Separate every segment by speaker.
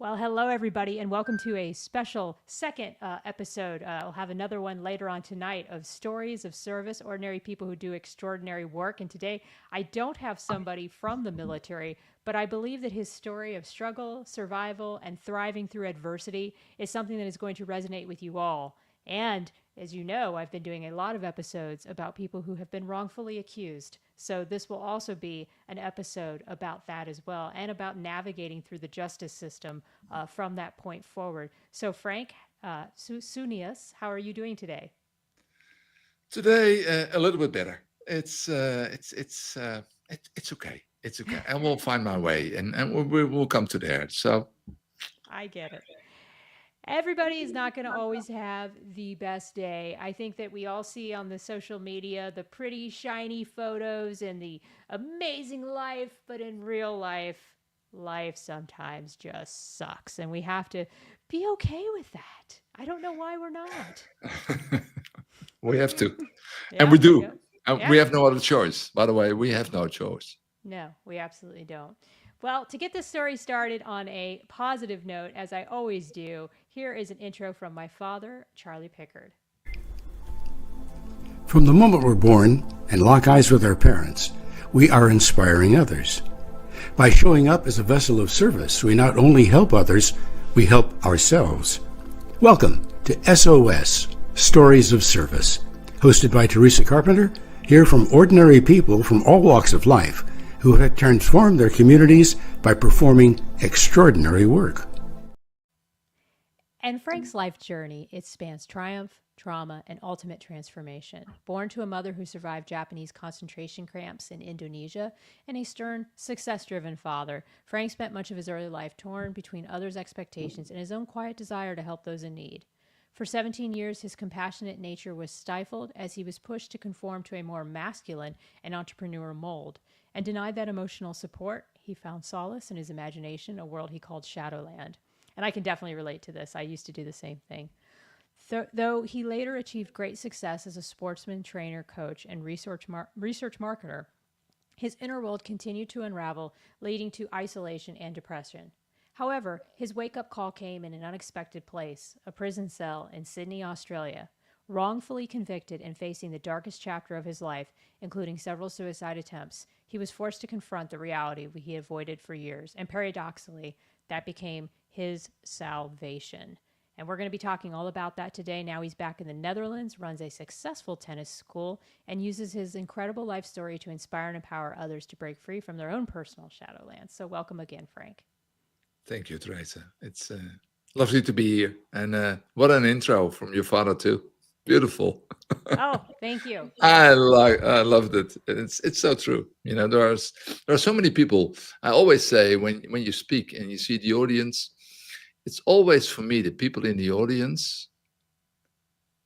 Speaker 1: Well, hello, everybody, and welcome to a special second episode. I'll have another one later on tonight of stories of service, ordinary people who do extraordinary work. And today, I don't have somebody from the military, but I believe that his story of struggle, survival, and thriving through adversity is something that is going to resonate with you all. And as you know, I've been doing a lot of episodes about people who have been wrongfully accused. So this will also be an episode about that as well, and about navigating through the justice system from that point forward. So Frank Soonius, how are you doing today?
Speaker 2: Today, a little bit better. It's okay. It's okay. I will find my way, and we'll come to there. So
Speaker 1: I get it. Everybody is not going to always have the best day. I think that we all see on the social media the pretty shiny photos and the amazing life, but in real life, life sometimes just sucks. And we have to be okay with that. I don't know why we're not.
Speaker 2: we have to, and
Speaker 1: Yeah,
Speaker 2: we
Speaker 1: we
Speaker 2: do.
Speaker 1: go.
Speaker 2: And we
Speaker 1: Yeah.
Speaker 2: have no other choice. By the way, we have no choice.
Speaker 1: No, we absolutely don't. Well, to get this story started on a positive note, as I always do, here is an intro from my father, Charlie Pickard.
Speaker 3: From the moment we're born and lock eyes with our parents, we are inspiring others. By showing up as a vessel of service, we not only help others, we help ourselves. Welcome to S.O.S, Stories of Service, hosted by Theresa Carpenter, here from ordinary people from all walks of life who have transformed their communities by performing extraordinary work.
Speaker 1: And Frank's life journey, it spans triumph, trauma, and ultimate transformation. Born to a mother who survived Japanese concentration camps in Indonesia and a stern, success-driven father, Frank spent much of his early life torn between others' expectations and his own quiet desire to help those in need. For 17 years, his compassionate nature was stifled as he was pushed to conform to a more masculine and entrepreneurial mold. And denied that emotional support, he found solace in his imagination, a world he called Shadowland. And I can definitely relate to this. I used to do the same thing. Though he later achieved great success as a sportsman, trainer, coach, and research marketer, his inner world continued to unravel, leading to isolation and depression. However, his wake-up call came in an unexpected place, a prison cell in Sydney, Australia. Wrongfully convicted and facing the darkest chapter of his life, including several suicide attempts, he was forced to confront the reality he had avoided for years, and paradoxically, that became his salvation. And we're going to be talking all about that today. Now he's back in the Netherlands, runs a successful tennis school, and uses his incredible life story to inspire and empower others to break free from their own personal shadowlands. So welcome again, Frank.
Speaker 2: Thank you, Teresa. It's lovely to be here, and what an intro from your father too. Beautiful.
Speaker 1: Oh, thank you.
Speaker 2: I loved it. It's so true. You know, there are so many people. I always say when you speak and you see the audience, it's always for me the people in the audience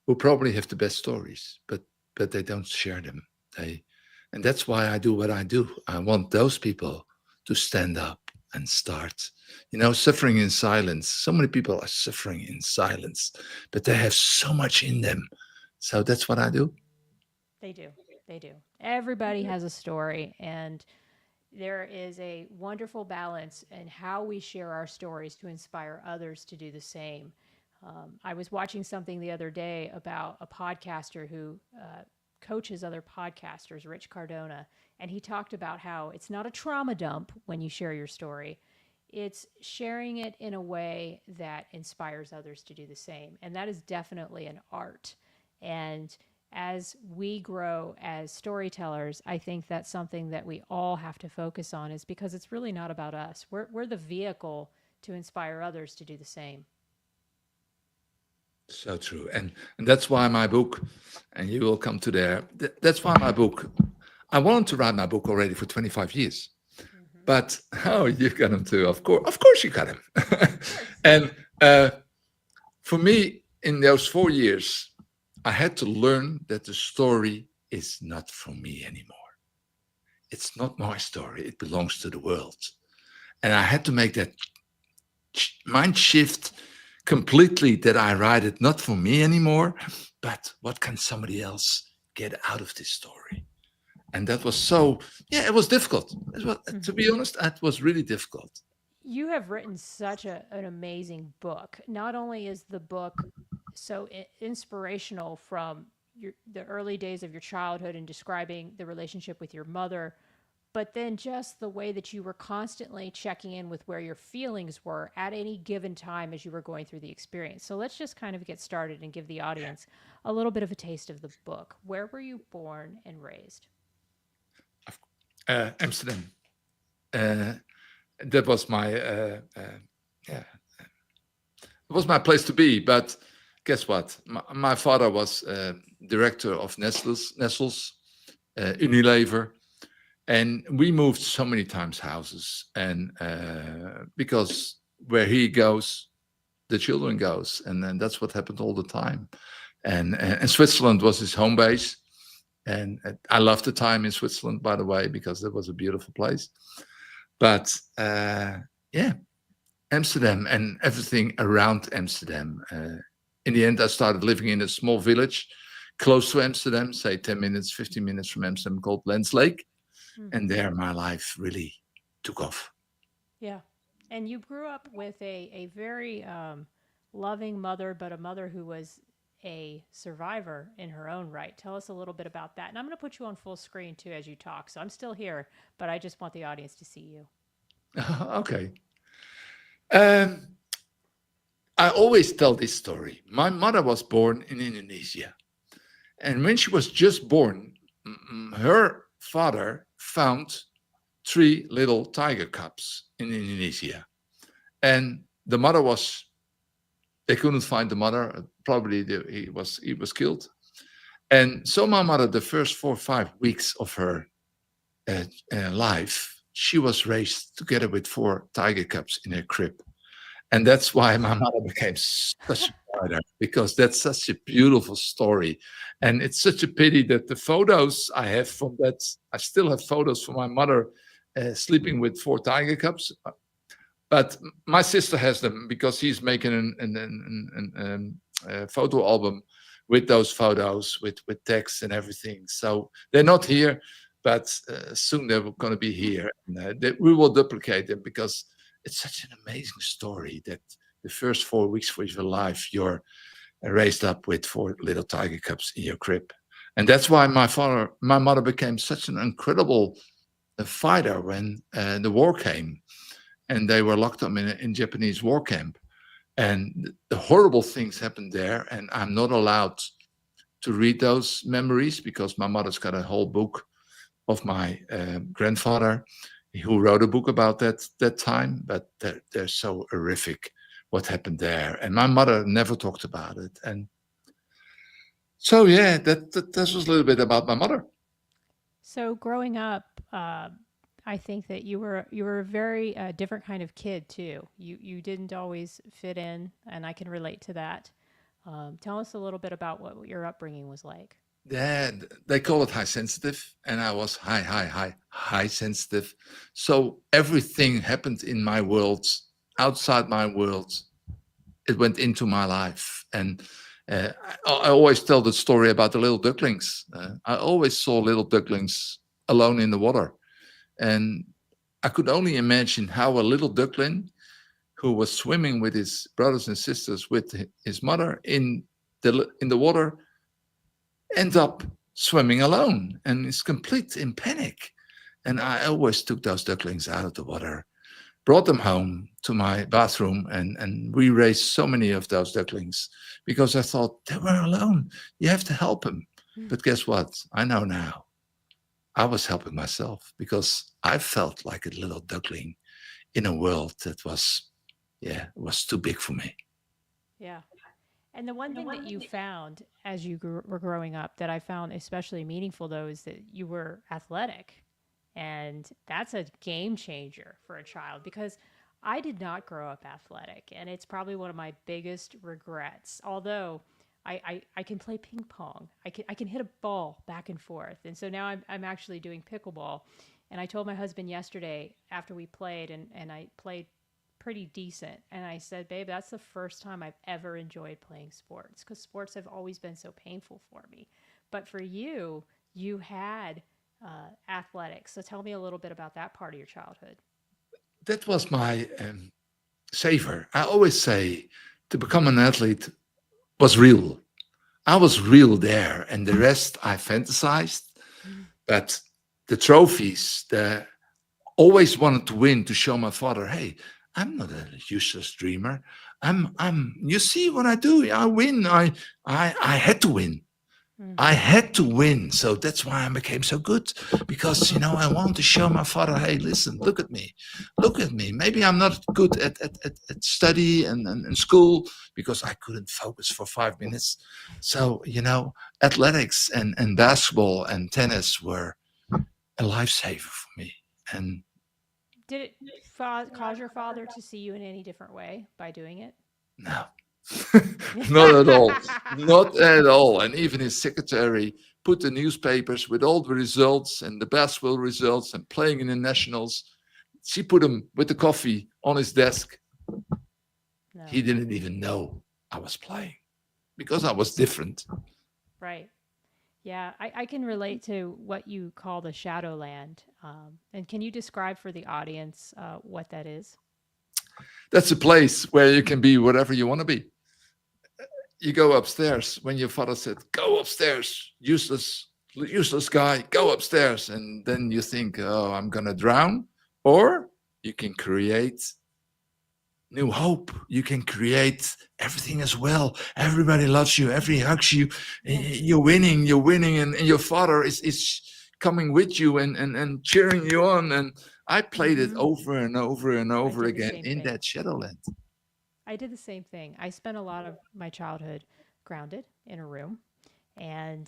Speaker 2: who probably have the best stories, but they don't share them. And that's why I do what I do. I want those people to stand up and start. You know, suffering in silence. So many people are suffering in silence, but they have so much in them. So that's what I do.
Speaker 1: They do. They do. Everybody has a story, and there is a wonderful balance in how we share our stories to inspire others to do the same. I was watching something the other day about a podcaster who coaches other podcasters, Rich Cardona, and he talked about how it's not a trauma dump when you share your story. It's sharing it in a way that inspires others to do the same. And that is definitely an art. And as we grow as storytellers, I think that's something that we all have to focus on, is because it's really not about us. We're the vehicle to inspire others to do the same.
Speaker 2: So true. And that's why my book, and you will come to there, that's why my book, I wanted to write my book already for 25 years. But, oh, you got him too. Of course you got him. And for me, in those 4 years, I had to learn that the story is not for me anymore. It's not my story. It belongs to the world. And I had to make that mind shift completely, that I write it not for me anymore, but what can somebody else get out of this story? And that was so, yeah, it was difficult. To be honest, it was really difficult.
Speaker 1: You have written such an amazing book. Not only is the book so inspirational from the early days of your childhood and describing the relationship with your mother, but then just the way that you were constantly checking in with where your feelings were at any given time as you were going through the experience. So let's just kind of get started and give the audience a little bit of a taste of the book. Where were you born and raised?
Speaker 2: Amsterdam. That was my yeah, it was my place to be. But guess what? My father was director of Nestles, Unilever, and we moved so many times houses, and because where he goes, the children goes, and then that's what happened all the time. And Switzerland was his home base, and I loved the time in Switzerland, by the way, because it was a beautiful place. But yeah, Amsterdam and everything around Amsterdam. In the end, I started living in a small village close to Amsterdam, say 10 minutes, 15 minutes from Amsterdam, called Lens Lake. And there my life really took off.
Speaker 1: Yeah. And you grew up with a very loving mother, but a mother who was a survivor in her own right. Tell us a little bit about that. And I'm going to put you on full screen too as you talk. So I'm still here, but I just want the audience to see you.
Speaker 2: Okay. Um, I always tell this story. My mother was born in Indonesia. And when she was just born, her father found 3 little tiger cubs in Indonesia. And the mother was, they couldn't find the mother. Probably he was killed. And so my mother, the first 4 or 5 weeks of her life, she was raised together with 4 tiger cubs in her crib. And that's why my mother became such a writer, because that's such a beautiful story. And it's such a pity that the photos I have from that, I still have photos from my mother sleeping with 4 tiger cubs. But my sister has them because he's making a photo album with those photos, with text and everything. So they're not here, but soon they're going to be here. And we will duplicate them because it's such an amazing story that the first 4 weeks of your life, you're raised up with 4 little tiger cubs in your crib. And that's why my mother became such an incredible fighter when the war came. And they were locked up in Japanese war camp. And the horrible things happened there. And I'm not allowed to read those memories because my mother's got a whole book of my grandfather who wrote a book about that time. But they're so horrific what happened there. And my mother never talked about it. And so, yeah, that was a little bit about my mother.
Speaker 1: So growing up, I think that you were a very different kind of kid too. You didn't always fit in, and I can relate to that. Tell us a little bit about what your upbringing was like.
Speaker 2: Yeah, they call it high sensitive, and I was high sensitive. So everything happened in my world, outside my world, it went into my life. And I always tell the story about the little ducklings. I always saw little ducklings alone in the water. And I could only imagine how a little duckling who was swimming with his brothers and sisters with his mother in the water end up swimming alone and is complete in panic. And I always took those ducklings out of the water, brought them home to my bathroom, and we raised so many of those ducklings because I thought they were alone. You have to help them. But guess what? I know now. I was helping myself because I felt like a little duckling in a world that was too big for me.
Speaker 1: Yeah. And the one thing that you found as you were growing up that I found especially meaningful, though, is that you were athletic. And that's a game changer for a child because I did not grow up athletic. And it's probably one of my biggest regrets. Although I can play ping pong, I can hit a ball back and forth. And so now I'm actually doing pickleball. And I told my husband yesterday after we played, and I played pretty decent. And I said, babe, that's the first time I've ever enjoyed playing sports because sports have always been so painful for me. But for you, you had athletics. So tell me a little bit about that part of your childhood.
Speaker 2: that was my savor. I always say to become an athlete was real. I was real there, and the rest I fantasized. But the trophies, the always wanted to win to show my father, hey, I'm not a useless dreamer. I'm. You see what I do? I win. I had to win. I had to win. So that's why I became so good. Because, I wanted to show my father, hey, listen, look at me. Look at me. Maybe I'm not good at study and school because I couldn't focus for 5 minutes. So, athletics and basketball and tennis were a lifesaver for me. And
Speaker 1: Did it cause your father to see you in any different way by doing it?
Speaker 2: no, not at all. Not at all. And even his secretary put the newspapers with all the results and the basketball results and playing in the nationals. She put them with the coffee on his desk.
Speaker 1: No.
Speaker 2: He didn't even know I was playing because I was different.
Speaker 1: Right. Yeah, I can relate to what you call the Shadowland. And can you describe for the audience what that is?
Speaker 2: That's a place where you can be whatever you want to be. You go upstairs when your father said, go upstairs, useless guy, go upstairs. And then you think, oh, I'm going to drown. Or you can create new hope. You can create everything as well. Everybody loves you. Everybody hugs you. You're winning. And your father is coming with you and cheering you on. And I played it over and over and over again in that Shadowland.
Speaker 1: I did the same thing. I spent a lot of my childhood grounded in a room. And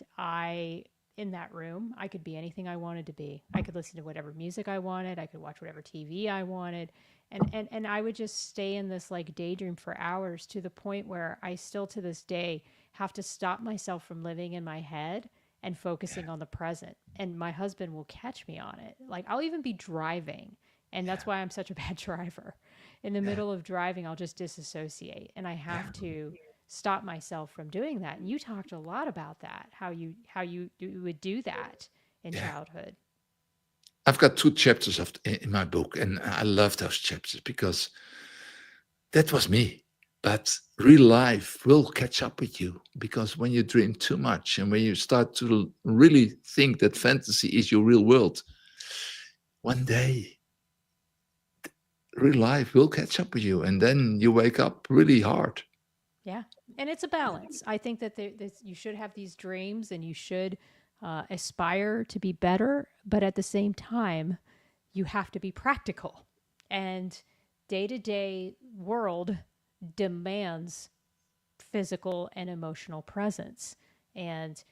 Speaker 1: in that room, I could be anything I wanted to be. I could listen to whatever music I wanted. I could watch whatever TV I wanted. And I would just stay in this like daydream for hours to the point where I still to this day have to stop myself from living in my head and focusing on the present. And my husband will catch me on it. Like I'll even be driving. And that's why I'm such a bad driver. In the middle of driving, I'll just disassociate. And I have to stop myself from doing that. And you talked a lot about that, how you would do that in childhood.
Speaker 2: I've got 2 chapters in my book, and I love those chapters because that was me. But real life will catch up with you because when you dream too much and when you start to really think that fantasy is your real world, one day real life will catch up with you, and then you wake up really hard.
Speaker 1: Yeah, and it's a balance. I think that you should have these dreams and you should aspire to be better, but at the same time, you have to be practical. And day-to-day world demands physical and emotional presence, and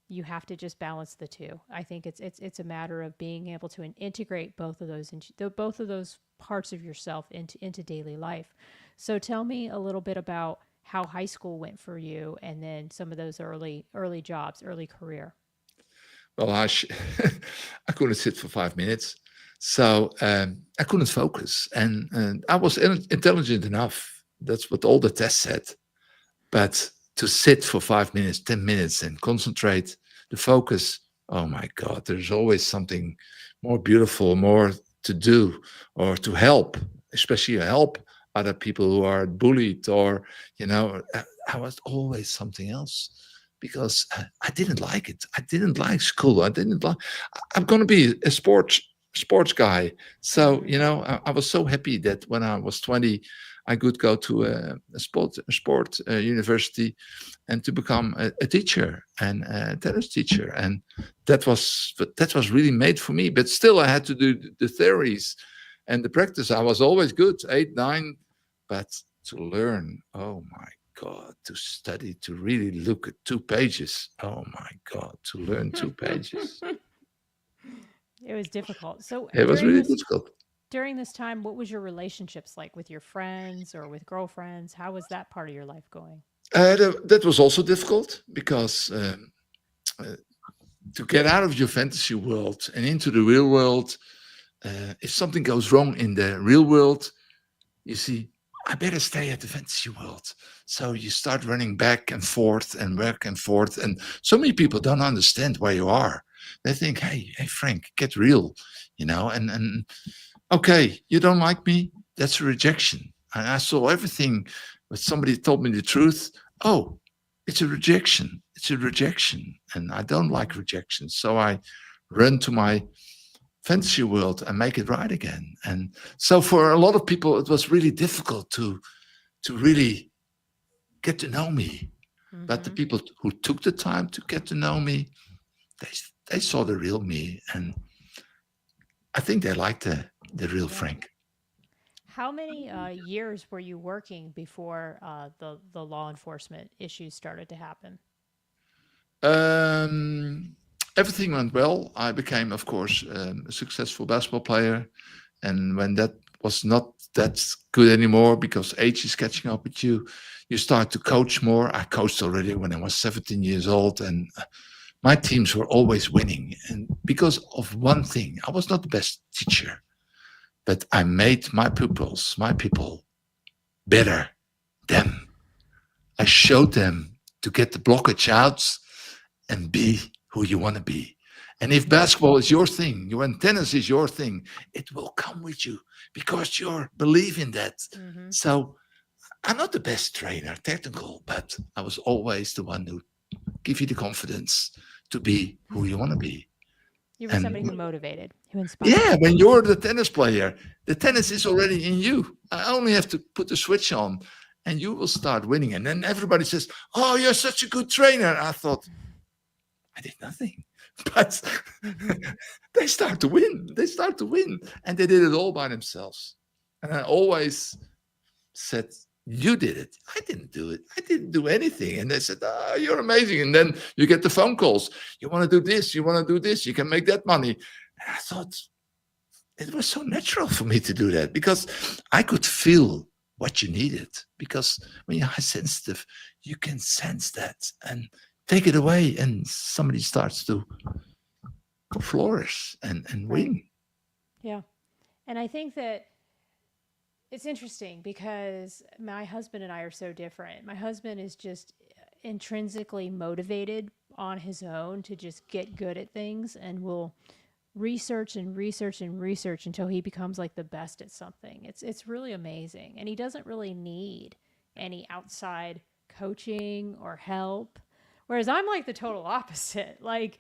Speaker 1: you have to just balance the two. I think it's a matter of being able to integrate both of those parts of yourself into daily life. So tell me a little bit about how high school went for you, and then some of those early jobs, early career.
Speaker 2: Well, I couldn't sit for 5 minutes, so I couldn't focus, and I was intelligent enough. That's what all the tests said, but to sit for 5 minutes, 10 minutes, and concentrate, the focus. Oh my God, there's always something more beautiful, more to do, or to help, especially help other people who are bullied, or I was always something else because I didn't like it. I didn't like school. I'm going to be a sports guy. So I was so happy that when I was 20, I could go to a sport university and to become a teacher and a tennis teacher, and that was really made for me. But still, I had to do the theories and the practice. I was always good, 8, 9, but to learn, oh my God, to study, to really look at 2 pages. Oh my God, to learn 2 pages.
Speaker 1: It was difficult. So
Speaker 2: it was really difficult.
Speaker 1: During this time, what was your relationships like with your friends or with girlfriends? How was that part of your life going?
Speaker 2: That was also difficult because to get out of your fantasy world and into the real world, if something goes wrong in the real world, you see, I better stay at the fantasy world. So you start running back and forth. And so many people don't understand where you are. They think, hey, Frank, get real, and Okay, you don't like me? That's a rejection. And I saw everything, but somebody told me the truth. Oh, it's a rejection. It's a rejection. And I don't like rejection. So I run to my fantasy world and make it right again. And so for a lot of people, it was really difficult to really get to know me. But the people who took the time to get to know me, they they saw the real me, and I think they liked the real
Speaker 1: Yeah.
Speaker 2: Frank.
Speaker 1: How many years were you working before the law enforcement issues started to happen?
Speaker 2: Um, Everything went well. I became, of course, a successful basketball player, and when that was not that good anymore because age is catching up with you, you start to coach more. I coached already when I was 17 years old, and my teams were always winning. And because of one thing, I was not the best teacher, but I made my people, better than I showed them to get the blockage out and be who you want to be. And if basketball is your thing, when tennis is your thing, it will come with you because you believe in that.
Speaker 1: Mm-hmm.
Speaker 2: So I'm not the best trainer, technical, but I was always the one who give you the confidence to be who you want to be.
Speaker 1: You were
Speaker 2: And
Speaker 1: somebody who motivated, who inspired.
Speaker 2: yeah, when you're the tennis player, the tennis is already in you. I only have to put the switch on and you will start winning. And then everybody says, "Oh, you're such a good trainer." I thought, I did nothing. But they start to win. They start to win. And they did it all by themselves. And I always said, "You did it. I didn't do it. I didn't do anything." And they said, "Oh, you're amazing." And then you get the phone calls. "You want to do this? You want to do this? You can make that money." And I thought, it was so natural for me to do that because I could feel what you needed. Because when you're high sensitive, you can sense that and take it away, and somebody starts to flourish and
Speaker 1: Right.
Speaker 2: win.
Speaker 1: Yeah. And I think that it's interesting because my husband and I are so different. My husband is just intrinsically motivated on his own to just get good at things and will research and research and research until he becomes like the best at something. It's really amazing. And he doesn't really need any outside coaching or help. Whereas I'm like the total opposite. Like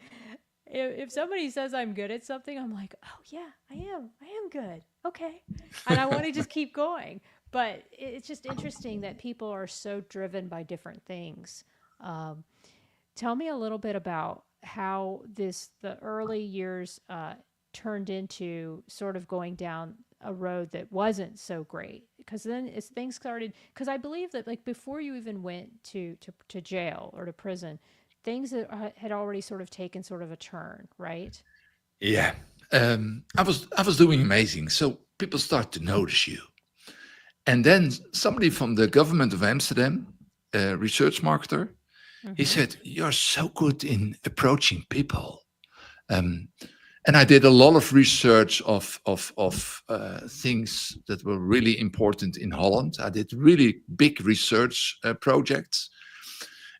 Speaker 1: if somebody says I'm good at something, I'm like, "Oh yeah, I am. I am good. Okay." And I want to just keep going. But it's just interesting that people are so driven by different things. Um, Tell me a little bit about how the early years turned into sort of going down a road that wasn't so great. Because then as things started, because I believe that like before you even went to jail or to prison, things that had already sort of taken sort of a turn, right?
Speaker 2: Yeah. I was doing amazing. So people start to notice you. And then somebody from the government of Amsterdam, a research marketer, he
Speaker 1: Mm-hmm.
Speaker 2: said, "You're so good in approaching people." Um, and I did a lot of research of things that were really important in Holland. I did really big research projects.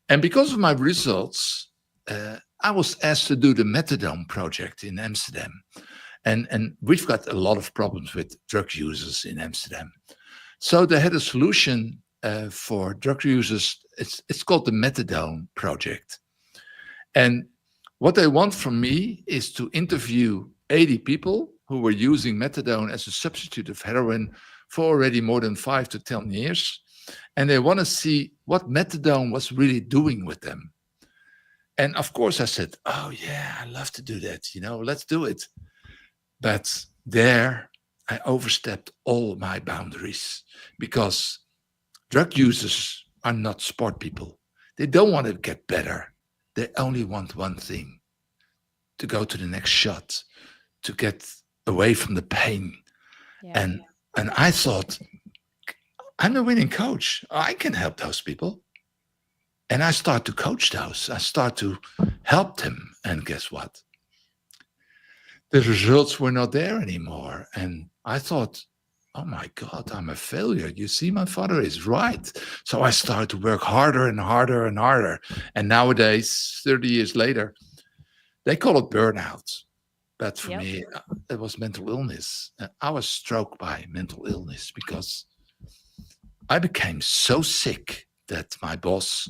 Speaker 2: And because of my results, I was asked to do the methadone project in Amsterdam. And we've got a lot of problems with drug users in Amsterdam. So they had a solution for drug users. It's called the methadone project. And what they want from me is to interview 80 people who were using methadone as a substitute of heroin for already more than 5 to 10 years. And they want to see what methadone was really doing with them. And of course, I said, "Oh, yeah, I love to do that. Let's do it." But there, I overstepped all my boundaries because drug users are not sport people. They don't want to get better. They only want one thing: to go to the next shot, to get away from the pain.
Speaker 1: Yeah.
Speaker 2: And I thought, I'm a winning coach. I can help those people. And I start to coach those. I start to help them. And guess what? The results were not there anymore. And I thought, oh my God, I'm a failure. You see, my father is right. So I started to work harder and harder and harder. And nowadays, 30 years later, they call it burnout. But for
Speaker 1: Yep.
Speaker 2: me, it was mental illness. I was struck by mental illness because I became so sick that my boss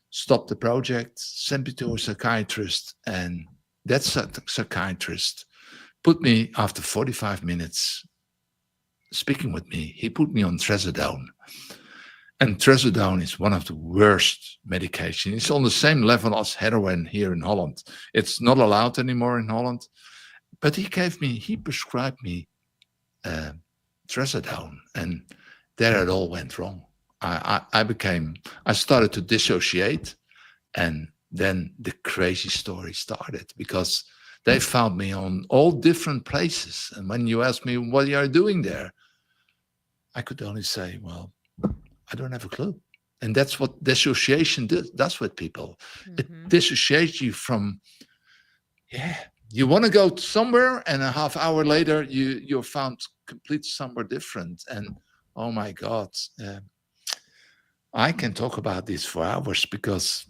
Speaker 2: stopped the project, sent me to a psychiatrist, and that psychiatrist put me, after 45 minutes speaking with me, he put me on trazodone. And trazodone is one of the worst medication. It's on the same level as heroin here in Holland. It's not allowed anymore in Holland. But he prescribed me trazodone, and there it all went wrong. I started to dissociate, and then the crazy story started because they found me on all different places. And when you ask me, what are you doing there? I could only say, well, I don't have a clue. And that's what dissociation does with people. It dissociates you from, you want to go somewhere, and a half hour later, you're found complete somewhere different. And oh my God, I can talk about this for hours because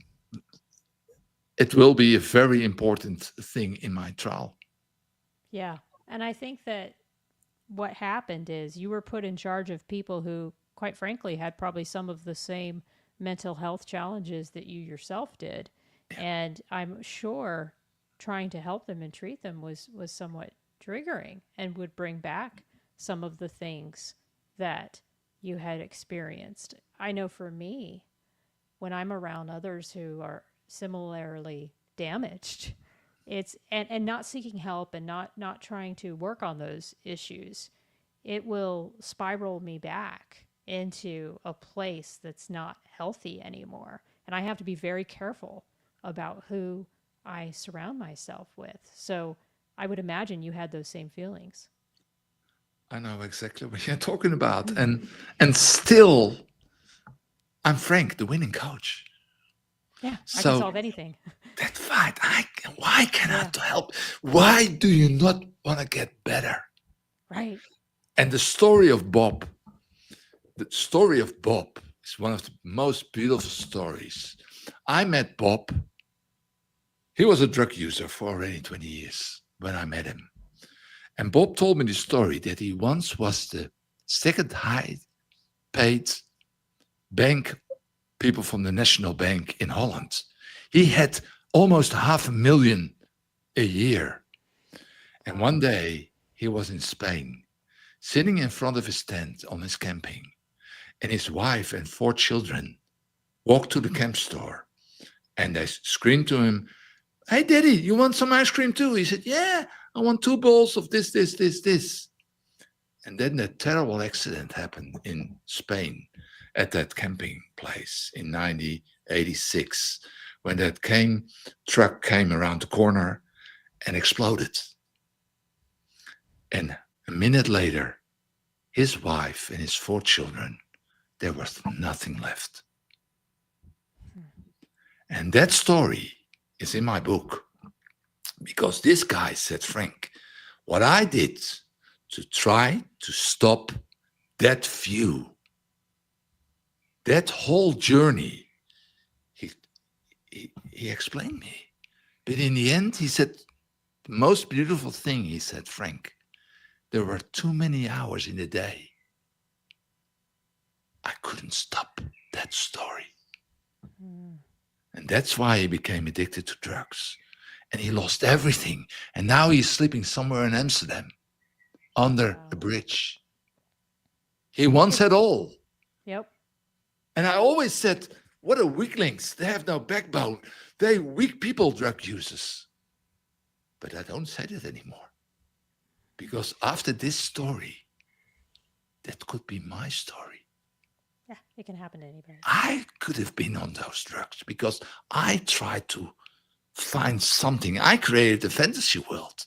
Speaker 2: it will be a very important thing in my trial.
Speaker 1: Yeah. And I think that what happened is you were put in charge of people who, quite frankly, had probably some of the same mental health challenges that you yourself did. And I'm sure trying to help them and treat them was somewhat triggering and would bring back some of the things that you had experienced. I know for me, when I'm around others who are similarly damaged, it's and not seeking help and not trying to work on those issues, it will spiral me back into a place that's not healthy anymore. And I have to be very careful about who I surround myself with. So I would imagine you had those same feelings.
Speaker 2: I know exactly what you're talking about. And still, I'm Frank, the winning coach.
Speaker 1: Yeah, I can
Speaker 2: So
Speaker 1: solve anything.
Speaker 2: that fight, why cannot help? Why do you not want to get better?
Speaker 1: Right.
Speaker 2: And the story of Bob is one of the most beautiful stories. I met Bob. He was a drug user for already 20 years when I met him. And Bob told me the story that he once was the second high paid bank people from the National Bank in Holland. He had almost $500,000 a year. And one day he was in Spain, sitting in front of his tent on his camping, and his wife and 4 children walked to the camp store, and they screamed to him, "Hey, Daddy, you want some ice cream too?" He said, "Yeah, I want 2 bowls of this. And then that terrible accident happened in Spain at that camping place in 1986, when that truck came around the corner and exploded. And a minute later, his wife and his 4 children, there was nothing left. And that story is in my book, because this guy said, "Frank, what I did to try to stop that view, that whole journey," he explained me. But in the end, he said, the most beautiful thing, he said, "Frank, there were too many hours in the day. I couldn't stop that story." And that's why he became addicted to drugs. And he lost everything. And now he's sleeping somewhere in Amsterdam under a bridge. He once had all.
Speaker 1: Yep.
Speaker 2: And I always said, what a weaklings. They have no backbone. They weak people, drug users. But I don't say that anymore. Because after this story, that could be my story.
Speaker 1: Yeah, it can happen to anybody.
Speaker 2: I could have been on those drugs because I tried to find something. I created a fantasy world,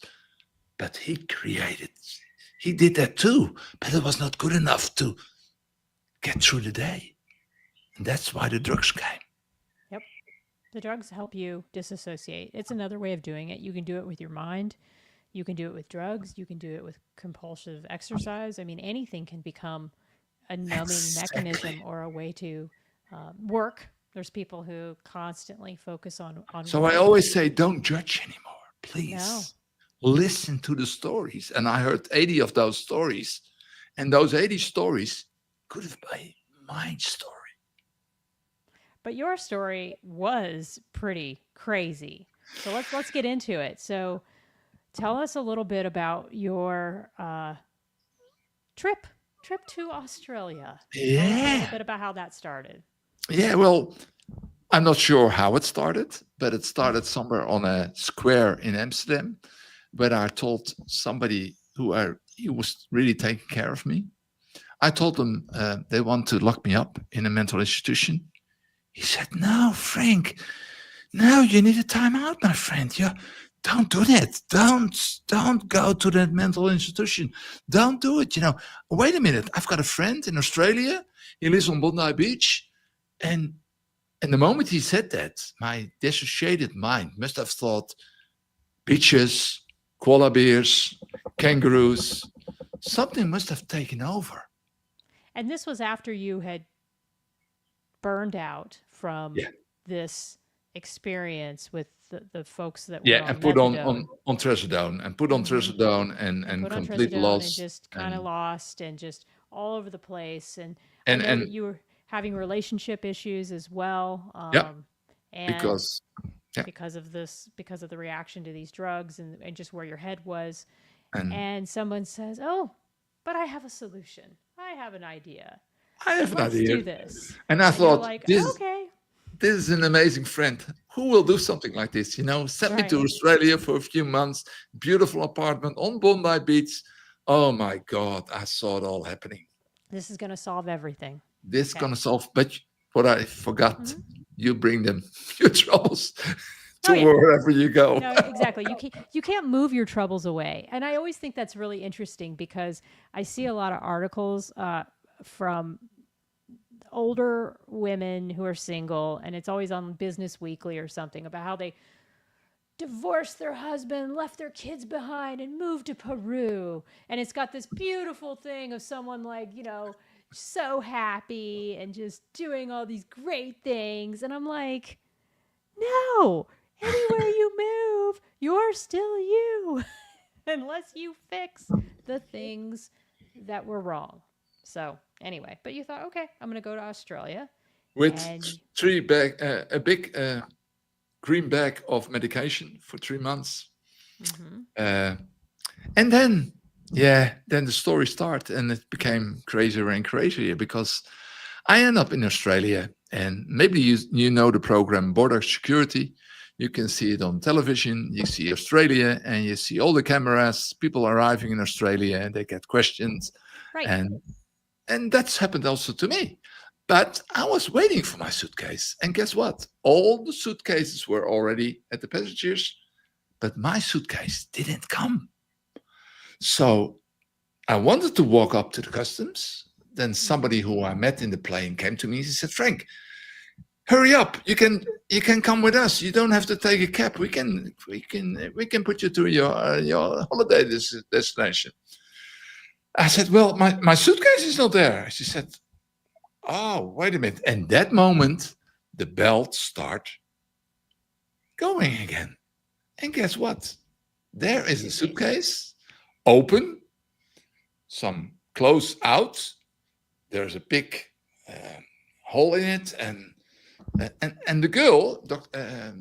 Speaker 2: but he did that too, but it was not good enough to get through the day. And that's why the drugs came.
Speaker 1: Yep. The drugs help you disassociate. It's another way of doing it. You can do it with your mind. You can do it with drugs. You can do it with compulsive exercise. I mean, anything can become a numbing mechanism or a way to work. There's people who constantly focus on
Speaker 2: So I always say, don't judge anymore, please.
Speaker 1: No.
Speaker 2: listen to the stories. And I heard 80 of those stories. And those 80 stories could have been my story.
Speaker 1: But your story was pretty crazy. So let's get into it. So tell us a little bit about your trip to Australia. Tell us a little
Speaker 2: Yeah.
Speaker 1: bit about how that started.
Speaker 2: Yeah, well, I'm not sure how it started, but it started somewhere on a square in Amsterdam, where I told somebody who was really taking care of me. I told them they want to lock me up in a mental institution. He said, "No, Frank, no, you need a time out, my friend. You don't do that. Don't go to that mental institution. Don't do it. Wait a minute. I've got a friend in Australia. He lives on Bondi Beach, and the moment he said that, my dissociated mind must have thought beaches, koala bears, kangaroos. Something must have taken over."
Speaker 1: And this was after you had burned out from
Speaker 2: Yeah.
Speaker 1: this experience with the folks that were
Speaker 2: Yeah,
Speaker 1: on
Speaker 2: and put on
Speaker 1: methadone.
Speaker 2: trazodone, and put on trazodone, and
Speaker 1: Put on
Speaker 2: complete
Speaker 1: trazodone
Speaker 2: loss.
Speaker 1: and just kind of
Speaker 2: and
Speaker 1: lost and just all over the place. And I
Speaker 2: and,
Speaker 1: know that
Speaker 2: and
Speaker 1: you were having relationship issues as well.
Speaker 2: yeah,
Speaker 1: And
Speaker 2: because
Speaker 1: because of the reaction to these drugs and just where your head was.
Speaker 2: and
Speaker 1: And someone says, "Oh, but I have a solution. I have an idea.
Speaker 2: I have an
Speaker 1: Let's
Speaker 2: idea.
Speaker 1: do this."
Speaker 2: And I
Speaker 1: And you're
Speaker 2: thought,
Speaker 1: like,
Speaker 2: this
Speaker 1: "Okay."
Speaker 2: is an amazing friend who will do something like this. Send me to
Speaker 1: Right.
Speaker 2: Australia for a few months, beautiful apartment on Bondi Beach. Oh my God, I saw it all happening.
Speaker 1: This is going to solve everything.
Speaker 2: This
Speaker 1: Okay.
Speaker 2: gonna solve, but what I forgot, you bring them your troubles to
Speaker 1: Oh, yeah.
Speaker 2: wherever you go.
Speaker 1: No, exactly. You can't move your troubles away. And I always think that's really interesting because I see a lot of articles from older women who are single, and it's always on Business Weekly or something about how they divorced their husband, left their kids behind, and moved to Peru. And it's got this beautiful thing of someone like, so happy and just doing all these great things. And I'm like, no, anywhere you move, you're still you, unless you fix the things that were wrong. So anyway, but you thought, okay, I'm going to go to Australia.
Speaker 2: With
Speaker 1: And-
Speaker 2: a big green bag of medication for 3 months. And then the story started, and it became crazier and crazier because I end up in Australia, and maybe you know the program Border Security. You can see it on television. You see Australia, and you see all the cameras, people arriving in Australia, and they get questions.
Speaker 1: Right.
Speaker 2: And that's happened also to me. But I was waiting for my suitcase, and guess what? All the suitcases were already at the passengers, but my suitcase didn't come. So I wanted to walk up to the customs. Then somebody who I met in the plane came to me. He said, "Frank, hurry up! You can come with us. You don't have to take a cab. We can put you to your holiday destination." I said, "Well, my suitcase is not there." She said, "Oh, wait a minute." And that moment, the belt start going again. And guess what? There is a suitcase, open, some clothes out. There's a big hole in it, and the girl,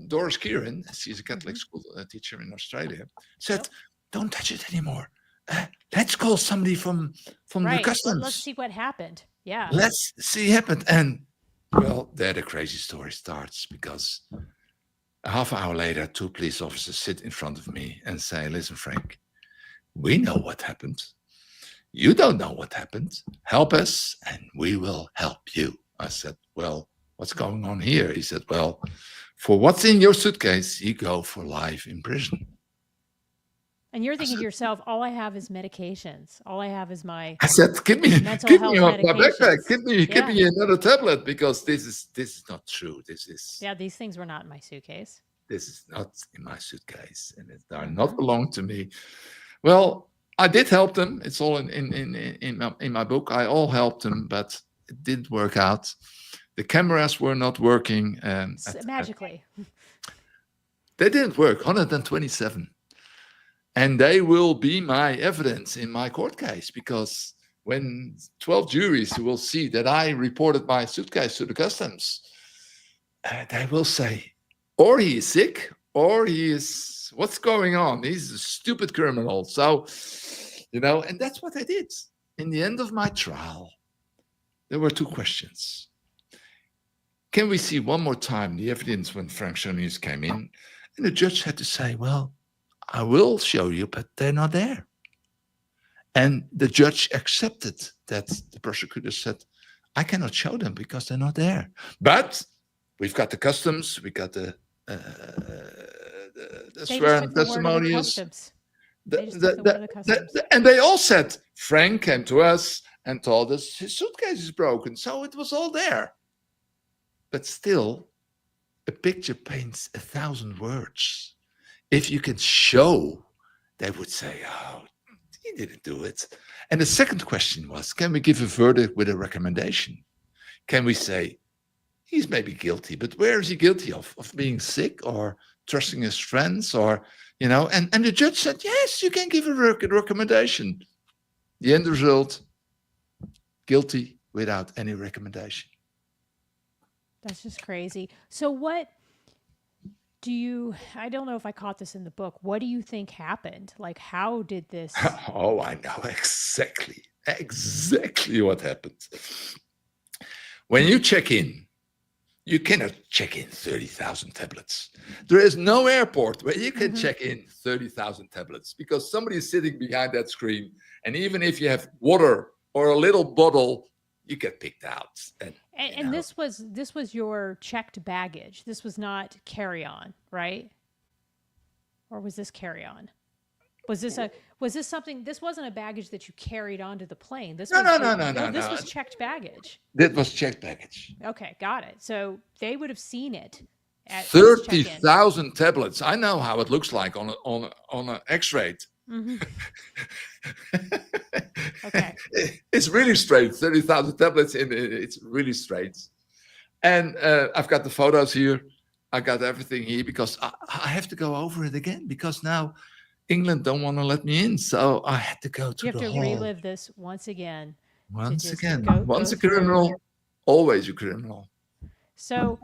Speaker 2: Doris Kieran, she's a Catholic school teacher in Australia, said, "Don't touch it anymore. Let's call somebody from the customs.
Speaker 1: Let's see what happened." Yeah.
Speaker 2: Let's see what happened." And well, there the crazy story starts, because a half hour later, 2 police officers sit in front of me and say, "Listen, Frank, we know what happened. You don't know what happened. Help us and we will help you." I said, "Well, what's going on here?" He said, "Well, for what's in your suitcase, you go for life in prison."
Speaker 1: And you're thinking to yourself, all I have is medications. All I have is my
Speaker 2: I said, give me
Speaker 1: mental
Speaker 2: my
Speaker 1: health
Speaker 2: backpack.
Speaker 1: medications.
Speaker 2: Give me another tablet, because this is not true.
Speaker 1: These things were not in my suitcase.
Speaker 2: This is not in my suitcase, and it does not belong to me. Well, I did help them. It's all in my book. I all helped them, but it didn't work out. The cameras were not working.
Speaker 1: Magically.
Speaker 2: They didn't work. 127. and they will be my evidence in my court case, because when 12 juries will see that I reported my suitcase to the customs, they will say, or he is sick, or he is, what's going on? He's a stupid criminal. So, and that's what I did. In the end of my trial, there were two questions. Can we see one more time the evidence when Frank Soonius came in? And the judge had to say, well, I will show you, but they're not there. And the judge accepted that. The prosecutor said, I cannot show them because they're not there. But we've got the customs, we got the swearing testimonials. And they all said, Frank came to us and told us his suitcase is broken. So it was all there. But still, a picture paints 1,000 words. If you can show, they would say, oh, he didn't do it. And the second question was, can we give a verdict with a recommendation? Can we say, he's maybe guilty, but where is he guilty of? Of being sick or trusting his friends or, and the judge said, yes, you can give a recommendation. The end result, guilty without any recommendation.
Speaker 1: That's just crazy. So what I don't know if I caught this in the book. What do you think happened? Like, how did this?
Speaker 2: Oh, I know exactly what happened. When you check in, you cannot check in 30,000 tablets. There is no airport where you can check in 30,000 tablets because somebody is sitting behind that screen. And even if you have water or a little bottle, you get picked out.
Speaker 1: And this was your checked baggage. This was not carry-on, right? Or was this carry-on? Was this something? This wasn't a baggage that you carried onto the plane. No. This was checked baggage.
Speaker 2: That was checked baggage.
Speaker 1: Okay, got it. So they would have seen it. At
Speaker 2: 30,000 tablets. I know how it looks like on an X-ray.
Speaker 1: Mm-hmm. Okay.
Speaker 2: It's really straight. 30,000 tablets it's really straight. And I've got the photos here. I got everything here because I have to go over it again because now England don't want to let me in. So I had to go to the hall.
Speaker 1: You have to relive this once again.
Speaker 2: Once a criminal, always a criminal.
Speaker 1: So,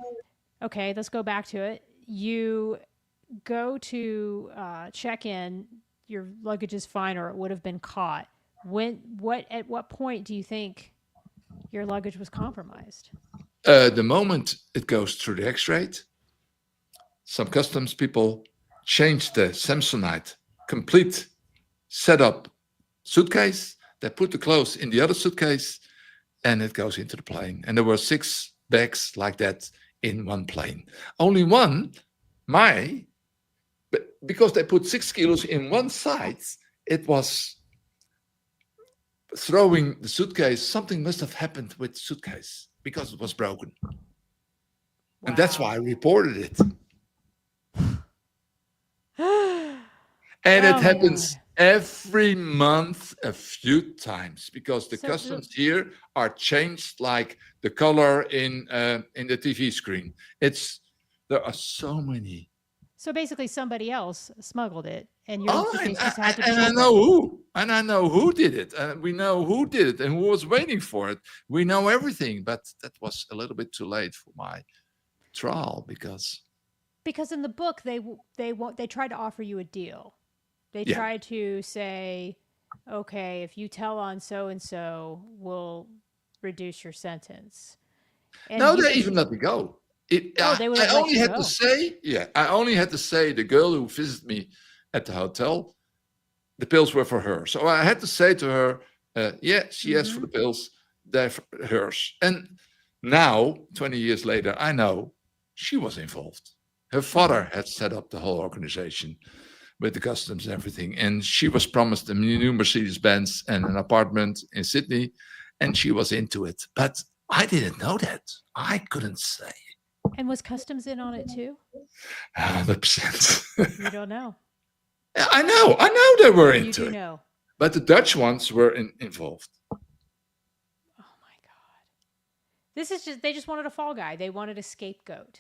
Speaker 1: okay, let's go back to it. You go to check in. Your luggage is fine, or it would have been caught. At what point do you think your luggage was compromised?
Speaker 2: The moment it goes through the X-ray, some customs people changed the Samsonite complete setup suitcase. They put the clothes in the other suitcase, and it goes into the plane. And there were 6 bags like that in one plane. Only one, but because they put 6 kilos in one side, it was throwing the suitcase. Something must have happened with the suitcase because it was broken. Wow. And that's why I reported it. And it happens every month a few times because the customs here are changed like the color in the TV screen. There are so many.
Speaker 1: So basically somebody else smuggled it and your
Speaker 2: I know who did it. And we know who did it and who was waiting for it. We know everything, but that was a little bit too late for my trial because
Speaker 1: in the book they tried to offer you a deal. They tried to say, okay, if you tell on so and so, we'll reduce your sentence. And
Speaker 2: they even let me go. I only had to say the girl who visited me at the hotel, the pills were for her. So I had to say to her, she asked for the pills, they're hers. And now, 20 years later, I know she was involved. Her father had set up the whole organization with the customs and everything. And she was promised a new Mercedes-Benz and an apartment in Sydney, and she was into it. But I didn't know that. I couldn't say.
Speaker 1: And was customs in on it too?
Speaker 2: 100%.
Speaker 1: You don't know.
Speaker 2: I know they were into it.
Speaker 1: Know.
Speaker 2: But the Dutch ones were involved.
Speaker 1: Oh my God. They just wanted a fall guy. They wanted a scapegoat.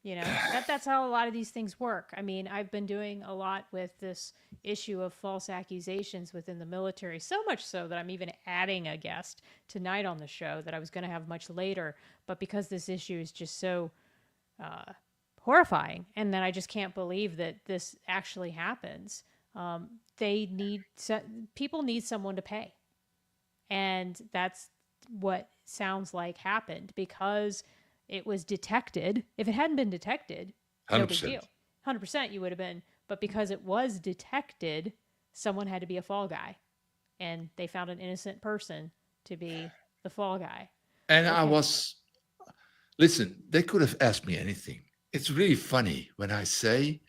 Speaker 1: You know, that's how a lot of these things work. I mean, I've been doing a lot with this issue of false accusations within the military, so much so that I'm even adding a guest tonight on the show that I was going to have much later. But because this issue is just so horrifying, and then I just can't believe that this actually happens. They need people need someone to pay, and that's what sounds like happened because it was detected. If it hadn't been detected, no big
Speaker 2: 100%.
Speaker 1: deal. 100% you would have been. But because it was detected, someone had to be a fall guy. And they found an innocent person to be the fall guy.
Speaker 2: And I
Speaker 1: Okay.
Speaker 2: was, listen, they could have asked me anything. It's really funny when I say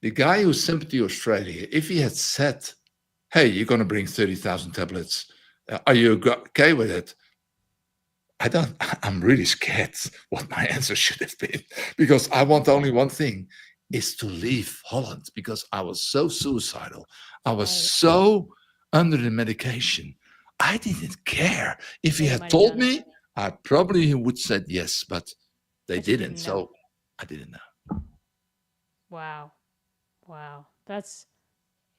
Speaker 2: the guy who sent me to Australia, if he had said, hey, you're going to bring 30,000 tablets, are you okay with it? I'm really scared what my answer should have been, because I want only one thing, is to leave Holland, because I was so suicidal. I was
Speaker 1: Right.
Speaker 2: so under the medication. I didn't care. If he
Speaker 1: They
Speaker 2: had
Speaker 1: might have
Speaker 2: told
Speaker 1: done it.
Speaker 2: me, I probably would said yes, but they
Speaker 1: But you
Speaker 2: didn't.
Speaker 1: didn't know.
Speaker 2: So I didn't know.
Speaker 1: Wow. Wow. That's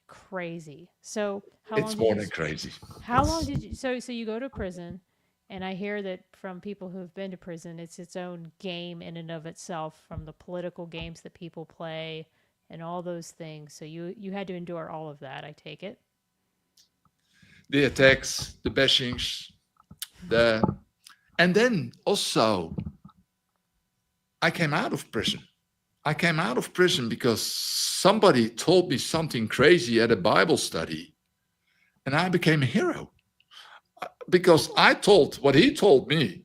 Speaker 1: crazy. So how
Speaker 2: It's
Speaker 1: long
Speaker 2: more
Speaker 1: did
Speaker 2: than crazy.
Speaker 1: how long did you so you go to prison, and I hear that from people who have been to prison, it's its own game in and of itself, from the political games that people play and all those things. So you had to endure all of that, I take it.
Speaker 2: The attacks, the bashings, and then also I came out of prison. I came out of prison because somebody told me something crazy at a Bible study, and I became a hero. Because I told what he told me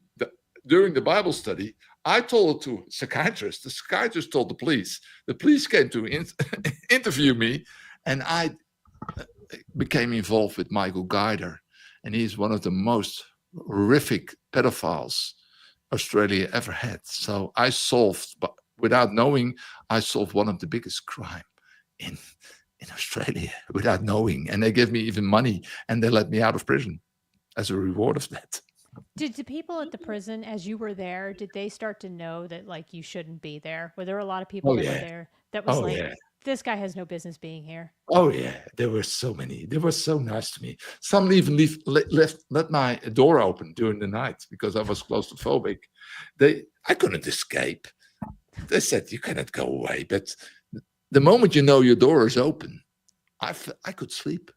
Speaker 2: during the Bible study, I told it to a psychiatrist. The psychiatrist told the police. The police came to interview me, and I became involved with Michael Guyder, and he's one of the most horrific pedophiles Australia ever had. So I solved, but without knowing, I solved one of the biggest crime in Australia without knowing. And they gave me even money, and they let me out of prison as a reward of that.
Speaker 1: Did the people at the prison, as you were there, did they start to know that like you shouldn't be there? Were there a lot of people
Speaker 2: Oh
Speaker 1: that were
Speaker 2: yeah.
Speaker 1: there that was
Speaker 2: Oh
Speaker 1: like,
Speaker 2: yeah.
Speaker 1: this guy has no business being here?
Speaker 2: Oh yeah. There were so many. They were so nice to me. Some even let my door open during the night because I was claustrophobic. I couldn't escape. They said you cannot go away, but the moment you know your door is open, I could sleep.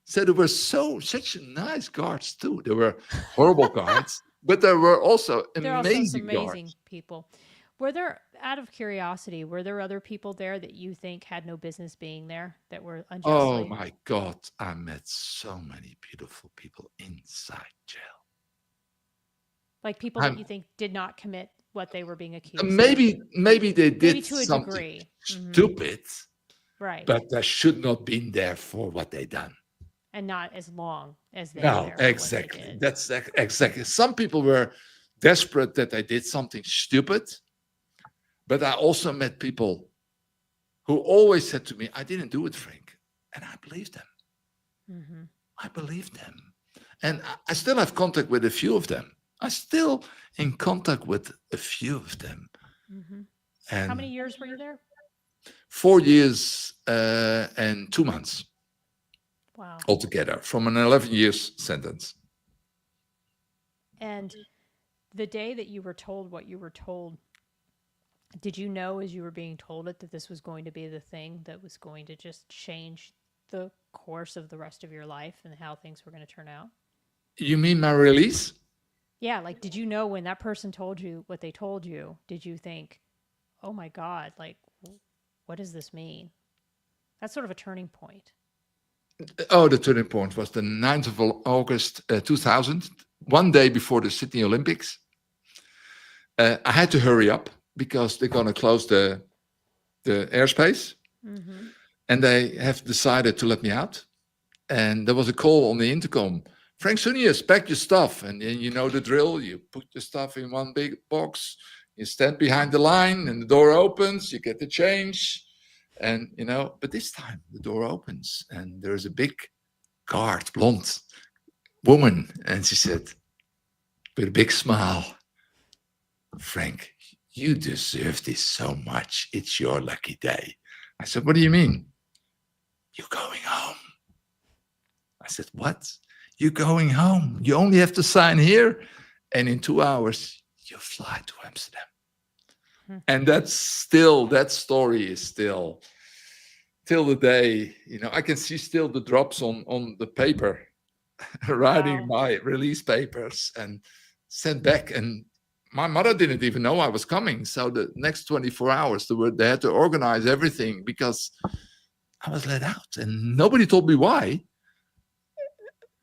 Speaker 2: So there were such nice guards too. There were horrible guards, but there were also
Speaker 1: There are also some
Speaker 2: amazing
Speaker 1: amazing
Speaker 2: guards.
Speaker 1: people. Were there, out of curiosity, were there other people there that you think had no business being there that were
Speaker 2: Oh
Speaker 1: unjustly?
Speaker 2: my God, I met so many beautiful people inside jail.
Speaker 1: Like people that
Speaker 2: I'm,
Speaker 1: you think did not commit what they were being accused of?
Speaker 2: maybe they
Speaker 1: Maybe
Speaker 2: did
Speaker 1: to a
Speaker 2: something
Speaker 1: degree.
Speaker 2: stupid,
Speaker 1: Right.
Speaker 2: but they should not been there for what they done.
Speaker 1: And not as long as they were
Speaker 2: No,
Speaker 1: there for what they
Speaker 2: exactly.
Speaker 1: did.
Speaker 2: That's exactly. Some people were desperate that they did something stupid, but I also met people who always said to me, I didn't do it, Frank. And I believed them.
Speaker 1: Hmm.
Speaker 2: I believed them. And I still have contact with a few of them. I'm still in contact with a few of them.
Speaker 1: Hmm. How many
Speaker 2: And
Speaker 1: years were you there?
Speaker 2: 4 years and 2 months
Speaker 1: Wow.
Speaker 2: altogether from an 11 years sentence.
Speaker 1: And the day that you were told what you were told, did you know as you were being told it that this was going to be the thing that was going to just change the course of the rest of your life and how things were going to turn out?
Speaker 2: You mean my release?
Speaker 1: Yeah, like did you know when that person told you what they told you, did you think, "Oh my god, like what does this mean?" That's sort of a turning point.
Speaker 2: Oh, the turning point was the 9th of August 2000, one day before the Sydney Olympics. I had to hurry up because they're going to close the airspace,
Speaker 1: Mm-hmm.
Speaker 2: and they have decided to let me out. And there was a call on the intercom. Frank Soonius, pack your stuff. And then you know the drill. You put your stuff in one big box. You stand behind the line and the door opens. You get the change. And, but this time the door opens and there's a big guard, blonde woman. And she said, with a big smile, Frank, you deserve this so much. It's your lucky day. I said, what do you mean? You're going home. I said, what? You're going home. You only have to sign here. And in 2 hours, you fly to Amsterdam. And that story is still, till the day, I can see still the drops on the paper, writing my release papers and sent back. And my mother didn't even know I was coming. So the next 24 hours, they had to organize everything because I was let out and nobody told me why.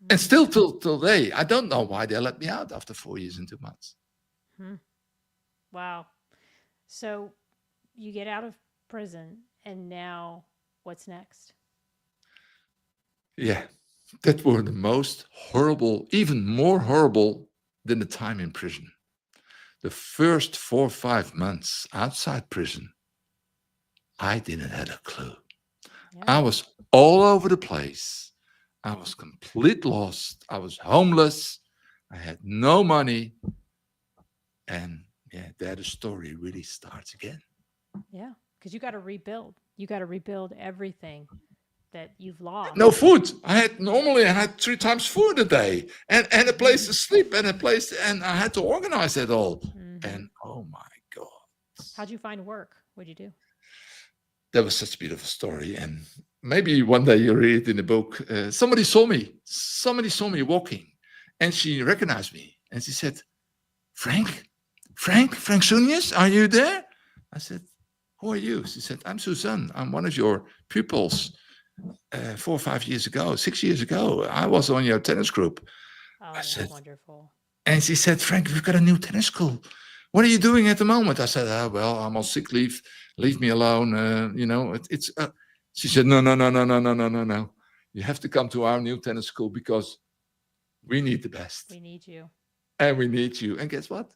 Speaker 2: And still till today, I don't know why they let me out after 4 years and 2 months.
Speaker 1: Wow. So you get out of prison, and now what's next?
Speaker 2: Yeah, that were the most horrible, even more horrible than the time in prison. The first 4 or 5 months outside prison, I didn't have a clue.
Speaker 1: Yeah.
Speaker 2: I was all over the place. I was complete lost. I was homeless. I had no money. And yeah, there the story really starts again.
Speaker 1: Yeah, because you got to rebuild. You got to rebuild everything that you've lost.
Speaker 2: No food. I had 3 times food a day and a place to sleep and I had to organize it all. And oh my God.
Speaker 1: How'd you find work? What'd you do?
Speaker 2: That was such a beautiful story. And maybe one day you'll read it in the book. Somebody saw me walking and she recognized me and she said, Frank Soonius, are you there? I said, who are you? She said, I'm Suzanne. I'm one of your pupils. 4 or 5 years ago, 6 years ago, I was on your tennis group.
Speaker 1: Oh,
Speaker 2: I said,
Speaker 1: wonderful.
Speaker 2: And she said, Frank, we've got a new tennis school. What are you doing at the moment? I said, well, I'm on sick leave. Leave me alone. She said, no. You have to come to our new tennis school because we need the best.
Speaker 1: We need you.
Speaker 2: And we need you. And guess what?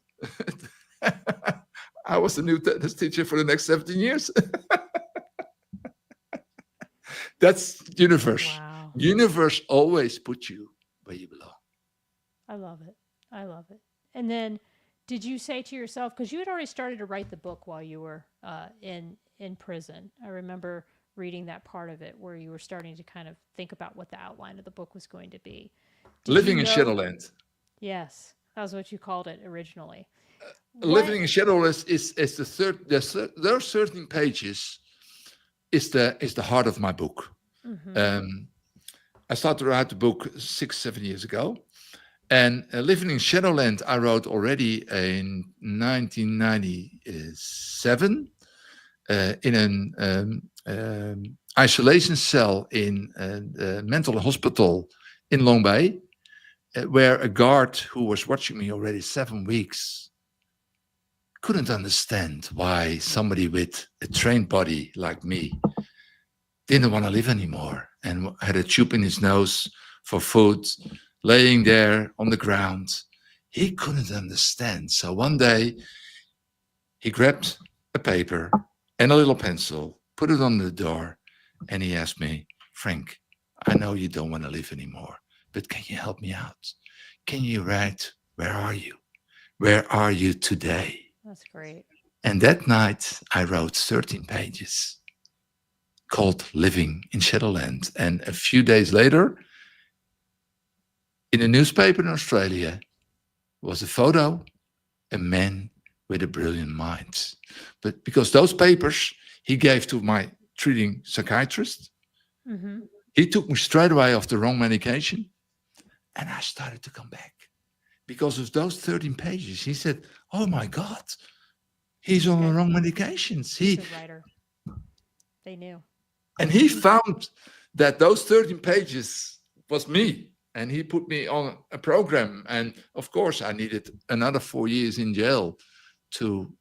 Speaker 2: I was the new tennis teacher for the next 17 years. That's universe.
Speaker 1: Wow.
Speaker 2: Universe always puts you where you belong.
Speaker 1: I love it. And then did you say to yourself, because you had already started to write the book while you were in prison. I remember reading that part of it where you were starting to kind of think about what the outline of the book was going to be.
Speaker 2: Living in Shadowland.
Speaker 1: Yes, that was what you called it originally.
Speaker 2: Living in Shadowland is the third. There are 13 pages. Is the heart of my book. I started to write the book 6-7 years ago, and Living in Shadowland I wrote already in 1997 in an isolation cell in a mental hospital in Long Bay, where a guard who was watching me already 7 weeks couldn't understand why somebody with a trained body like me didn't want to live anymore and had a tube in his nose for food, laying there on the ground. He couldn't understand. So one day he grabbed a paper and a little pencil, put it on the door, and he asked me, Frank, I know you don't want to live anymore, but can you help me out? Can you write, where are you? Where are you today?
Speaker 1: That's great.
Speaker 2: And that night I wrote 13 pages called Living in Shadowland. And a few days later, in a newspaper in Australia, was a photo, a man with a brilliant mind. But because those papers he gave to my treating psychiatrist, he took me straight away off the wrong medication, and I started to come back. Because of those 13 pages, he said, oh my God, he's on the wrong medications.
Speaker 1: He's a writer. They knew.
Speaker 2: And he found that those 13 pages was me. And he put me on a program. And of course, I needed another 4 years in jail to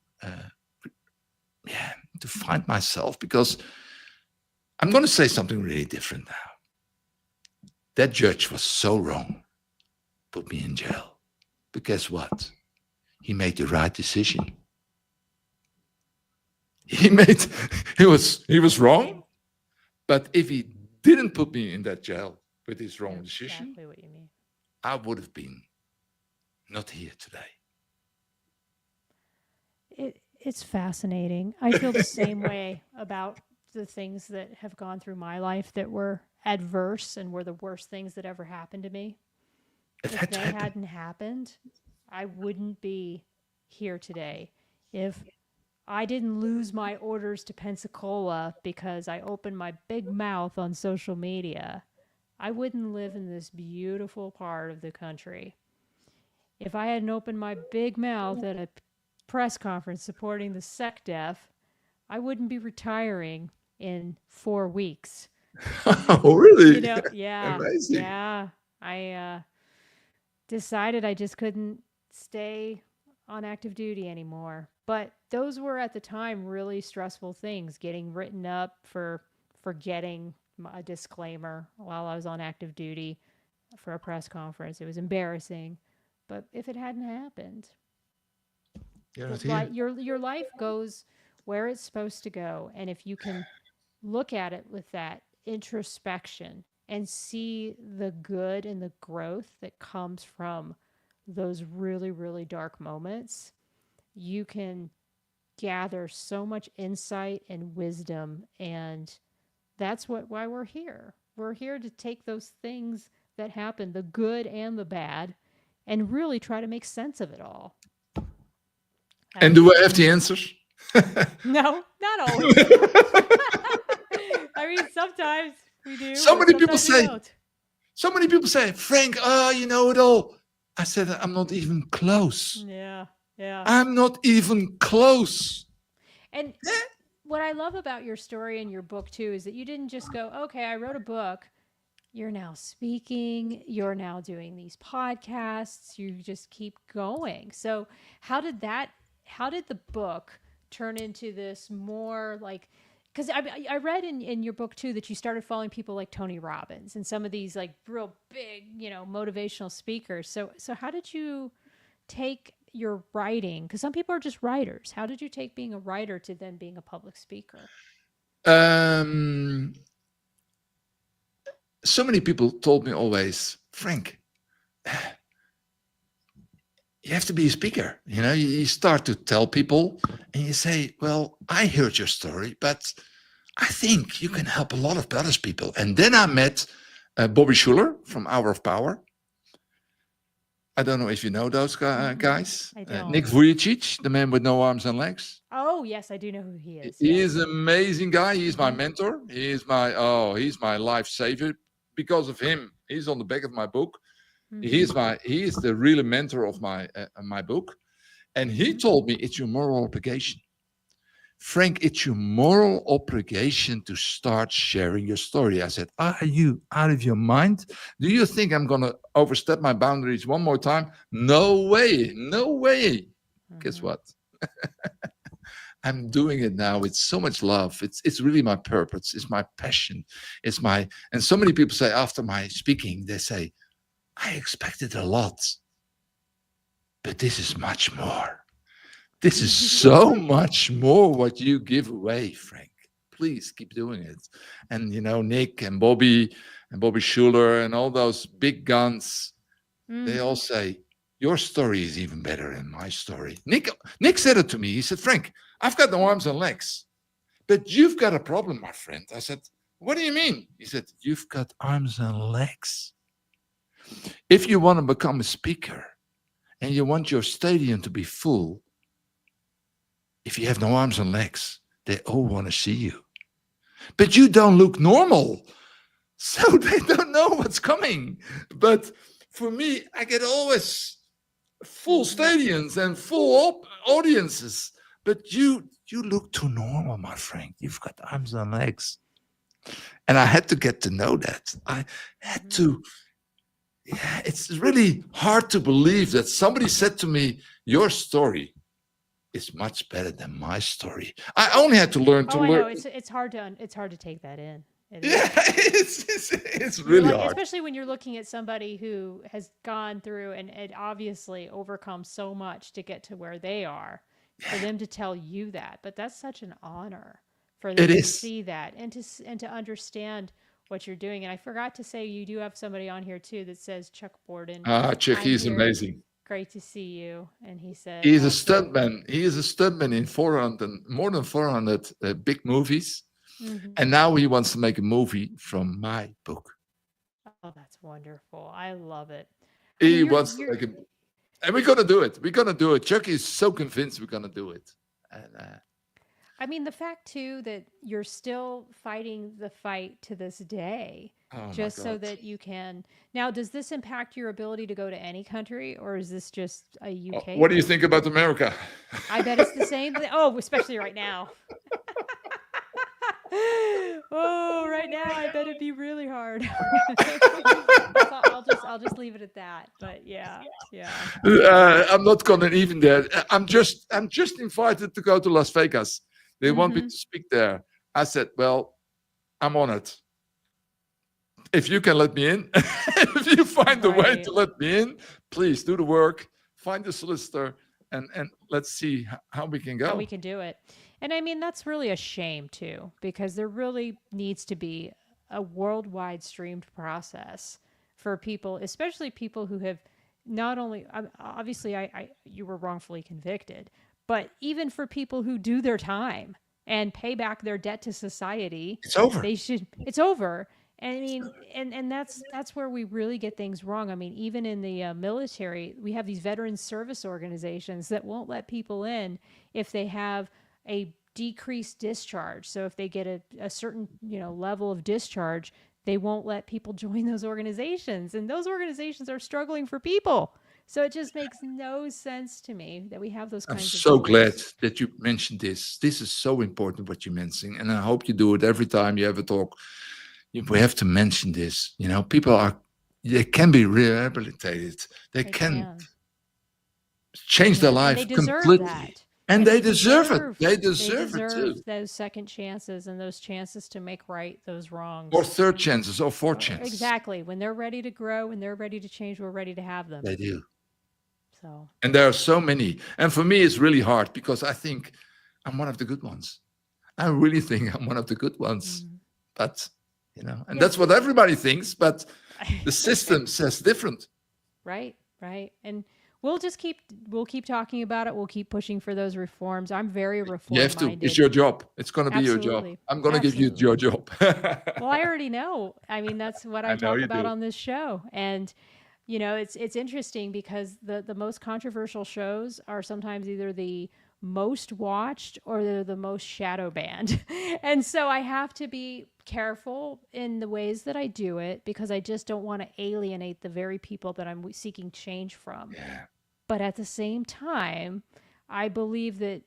Speaker 2: find myself. Because I'm going to say something really different now. That judge was so wrong, put me in jail. But guess what? He made the right decision. He was wrong. But if he didn't put me in that jail with his wrong decision,
Speaker 1: exactly what you mean.
Speaker 2: I would have been not here today.
Speaker 1: It's fascinating. I feel the same way about the things that have gone through my life that were adverse and were the worst things that ever happened to me.
Speaker 2: It
Speaker 1: If
Speaker 2: had to
Speaker 1: they
Speaker 2: happen.
Speaker 1: hadn't happened, I wouldn't be here today. If I didn't lose my orders to Pensacola because I opened my big mouth on social media, I wouldn't live in this beautiful part of the country. If I hadn't opened my big mouth at a press conference supporting the SecDef, I wouldn't be retiring in 4 weeks.
Speaker 2: Oh, really?
Speaker 1: Yeah,
Speaker 2: Amazing.
Speaker 1: yeah. I decided I just couldn't stay on active duty anymore. But those were at the time really stressful things, getting written up for forgetting a disclaimer while I was on active duty for a press conference. It was embarrassing. But if it hadn't happened,
Speaker 2: You're not here.
Speaker 1: your life goes where it's supposed to go. And if you can look at it with that introspection and see the good and the growth that comes from those really, really dark moments, you can gather so much insight and wisdom. And that's why we're here. We're here to take those things that happen, the good and the bad, and really try to make sense of it all.
Speaker 2: And do I have the answers?
Speaker 1: No, not always. I mean, sometimes we do.
Speaker 2: So
Speaker 1: But
Speaker 2: many people
Speaker 1: sometimes we
Speaker 2: say,
Speaker 1: don't.
Speaker 2: so many people say, Frank, you know it all. I said, I'm not even close.
Speaker 1: Yeah, yeah.
Speaker 2: I'm not even close.
Speaker 1: And what I love about your story and your book too is that you didn't just go, okay, I wrote a book. You're now speaking. You're now doing these podcasts. You just keep going. So how did the book turn into this more like, because I read in your book too that you started following people like Tony Robbins and some of these like real big, motivational speakers. So how did you take your writing? Because some people are just writers. How did you take being a writer to then being a public speaker?
Speaker 2: So many people told me always, Frank, you have to be a speaker. You start to tell people and you say, well, I heard your story, but I think you can help a lot of other people. And then I met Bobby Schuller from Hour of Power. I don't know if you know those guys.
Speaker 1: I don't.
Speaker 2: Nick Vujicic, the man with no arms and legs.
Speaker 1: Oh, yes, I do know who he is.
Speaker 2: He
Speaker 1: Yes.
Speaker 2: is an amazing guy. He's my mentor. He's my life savior. Because of him, he's on the back of my book. He is the really mentor of my book. And he told me it's your moral obligation. Frank, it's your moral obligation to start sharing your story. I said, are you out of your mind? Do you think I'm going to overstep my boundaries one more time? No way. No way. Guess what? I'm doing it now with so much love. It's really my purpose. It's my passion. And so many people say after my speaking, they say, I expected a lot, but this is much more. This is so much more what you give away, Frank. Please keep doing it. And Nick and Bobby Schuller and all those big guns, they all say, your story is even better than my story. Nick said it to me. He said, Frank, I've got no arms and legs, but you've got a problem, my friend. I said, what do you mean? He said, you've got arms and legs. If you want to become a speaker and you want your stadium to be full, if you have no arms and legs, they all want to see you. But you don't look normal, so they don't know what's coming. But for me, I get always full stadiums and full audiences. But you look too normal, my friend. You've got arms and legs. And I had to get to know that. I had to. Yeah, it's really hard to believe that somebody said to me, your story is much better than my story. I only had to learn to
Speaker 1: I
Speaker 2: learn.
Speaker 1: know. It's hard to take that in.
Speaker 2: It's really hard.
Speaker 1: Especially when you're looking at somebody who has gone through and obviously overcome so much to get to where they are. For them to tell you that, but that's such an honor for them to see that and to understand what you're doing. And I forgot to say, you do have somebody on here too that says Chuck Borden.
Speaker 2: Chuck, he's amazing.
Speaker 1: great to see you. And he said,
Speaker 2: He is a
Speaker 1: also,
Speaker 2: stuntman. He is a stuntman in more than 400 big movies.
Speaker 1: Mhm.
Speaker 2: And now he wants to make a movie from my book.
Speaker 1: Oh, that's wonderful. I love it. I mean,
Speaker 2: He wants to make a, and we're gonna do it. We're gonna do it. Chuck is so convinced we're gonna do it. And
Speaker 1: I mean, the fact too that you're still fighting the fight to this day,
Speaker 2: oh my
Speaker 1: just so
Speaker 2: God.
Speaker 1: that you can. Now, does this impact your ability to go to any country, or is this just a UK
Speaker 2: What do you
Speaker 1: thing?
Speaker 2: think about America?
Speaker 1: I bet it's the same thing. Oh, especially right now. Oh, right now, I bet it'd be really hard. I'll just leave it at that. But yeah, yeah.
Speaker 2: I'm not gonna even there. I'm just invited to go to Las Vegas. They want me
Speaker 1: Mm-hmm.
Speaker 2: to speak there. I said, well, I'm honored. If you can let me in, if you find a way
Speaker 1: Right.
Speaker 2: to let me in, please do the work, find a solicitor, and let's see how we can
Speaker 1: How
Speaker 2: go.
Speaker 1: we can do it. And I mean, that's really a shame too, because there really needs to be a worldwide streamed process for people, especially people who have not only, obviously, you were wrongfully convicted, but even for people who do their time and pay back their debt to society,
Speaker 2: It's over.
Speaker 1: it's over. I mean, and that's where we really get things wrong. I mean, even in the military, we have these veteran service organizations that won't let people in if they have a decreased discharge. So if they get a certain level of discharge, they won't let people join those organizations, and those organizations are struggling for people. So it just makes no sense to me that we have those
Speaker 2: I'm
Speaker 1: kinds of
Speaker 2: so glad
Speaker 1: rules.
Speaker 2: that you mentioned this. This is so important what you mentioned, and I hope you do it every time you have a talk. We have to mention this. People they can be rehabilitated. They can change their
Speaker 1: And
Speaker 2: life
Speaker 1: they deserve
Speaker 2: completely.
Speaker 1: that.
Speaker 2: And they deserve it. They deserve it too.
Speaker 1: Those second chances and those chances to make right those wrongs.
Speaker 2: Or third chances or fourth chances.
Speaker 1: Exactly. When they're ready to grow and they're ready to change, we're ready to have them.
Speaker 2: They do.
Speaker 1: So.
Speaker 2: And there are so many. And for me, it's really hard because I think I'm one of the good ones. I really think I'm one of the good ones. But, and that's what everybody thinks. But the system says different.
Speaker 1: Right. And we'll keep talking about it. We'll keep pushing for those reforms. I'm very reform-minded.
Speaker 2: You have to. It's your job. It's going to be your job. I'm going to give you your job.
Speaker 1: Well, I already know. I mean, that's what I talk about on this show. And, it's interesting because the most controversial shows are sometimes either the most watched or they're the most shadow banned. And so I have to be careful in the ways that I do it because I just don't want to alienate the very people that I'm seeking change from.
Speaker 2: Yeah.
Speaker 1: But at the same time, I believe that